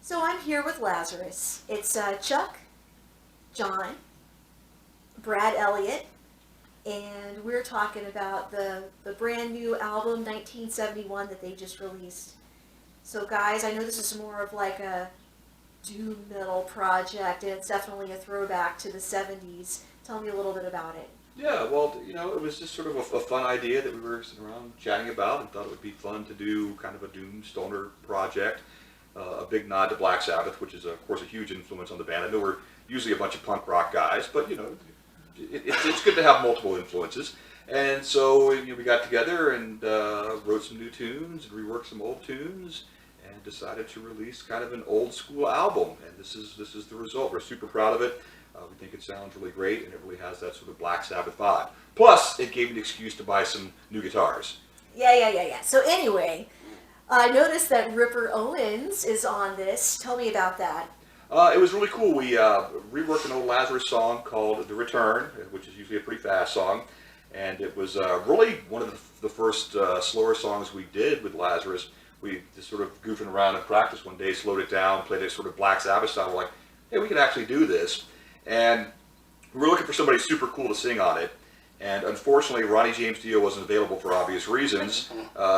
So I'm here with Lazaras. It's Chuck, John, Brad Elliott, and we're talking about the brand new album 1971 that they just released. So guys, I know this is more of like a doom metal project, and it's definitely a throwback to the 70s. Tell me a little bit about it. Yeah, well, it was just sort of a fun idea that we were sitting around chatting about and thought it would be fun to do kind of a doom stoner project. A big nod to Black Sabbath, which is, of course, a huge influence on the band. I know we're usually a bunch of punk rock guys, but, it's good to have multiple influences. And so we got together and wrote some new tunes and reworked some old tunes and decided to release kind of an old school album. And this is the result. We're super proud of it. We think it sounds really great, and it really has that sort of Black Sabbath vibe. Plus, it gave me an excuse to buy some new guitars. Yeah. So anyway, I noticed that Ripper Owens is on this. Tell me about that. It was really cool. We reworked an old Lazaras song called The Return, which is usually a pretty fast song. And it was really one of the first slower songs we did with Lazaras. We just sort of goofing around in practice one day, slowed it down, played it sort of Black Sabbath style. We're like, hey, we can actually do this. And we were looking for somebody super cool to sing on it. And unfortunately, Ronnie James Dio wasn't available for obvious reasons.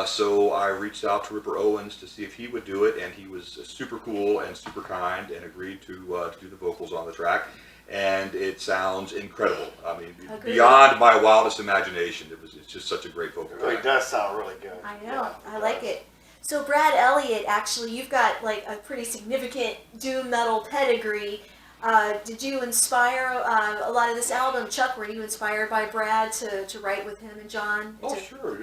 So I reached out to Ripper Owens to see if he would do it. And he was super cool and super kind and agreed to do the vocals on the track. And it sounds incredible. I mean, beyond my wildest imagination. It's just such a great vocal track. It really does sound really good. I know. Yeah, I like it. So Brad Elliott, actually, you've got like a pretty significant doom metal pedigree. Did you inspire a lot of this album? Chuck, were you inspired by Brad to write with him and John? Oh, sure.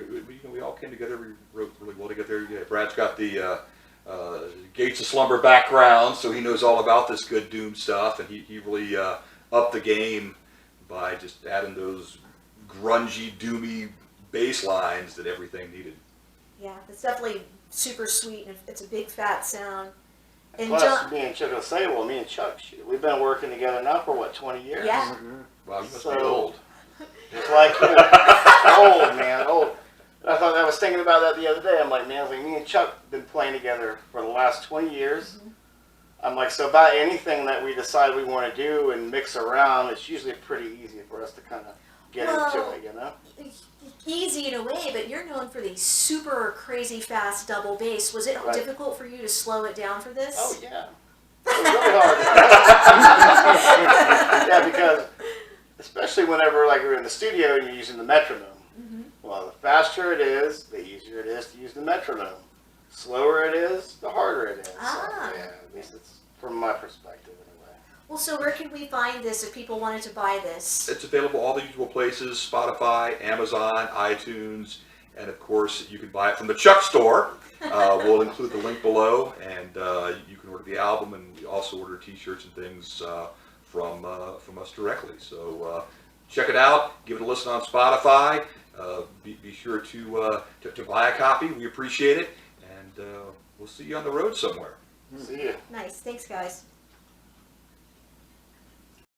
We all came together. We wrote really well together. Yeah, Brad's got the Gates of Slumber background, so he knows all about this good doom stuff, and he really upped the game by just adding those grungy, doomy bass lines that everything needed. Yeah, it's definitely super sweet, and it's a big fat sound. And plus, John, me and Chuck will say, well, me and Chuck, we've been working together now for, 20 years? Yeah. Wow, you must be old. It's like, old, man, old. I was thinking about that the other day. I'm like, man, me and Chuck been playing together for the last 20 years. Mm-hmm. I'm like, so about anything that we decide we want to do and mix around, it's usually pretty easy for us to kind of get into it, Easy in a way, but you're known for the super crazy fast double bass. Was it difficult for you to slow it down for this? Oh, yeah. It was really hard. Yeah, because especially whenever you're in the studio and you're using the metronome. Mm-hmm. Well, the faster it is, the easier it is to use the metronome. Slower it is, the harder it is. Ah. So, yeah, at least it's from my perspective anyway. Well, so where can we find this if people wanted to buy this? It's available all the usual places: Spotify, Amazon, iTunes, and of course you can buy it from the Chuck store. We'll include the link below, and you can order the album, and we also order T-shirts and things from us directly. So check it out. Give it a listen on Spotify. Be sure to buy a copy. We appreciate it, and we'll see you on the road somewhere. See you. Nice. Thanks, guys.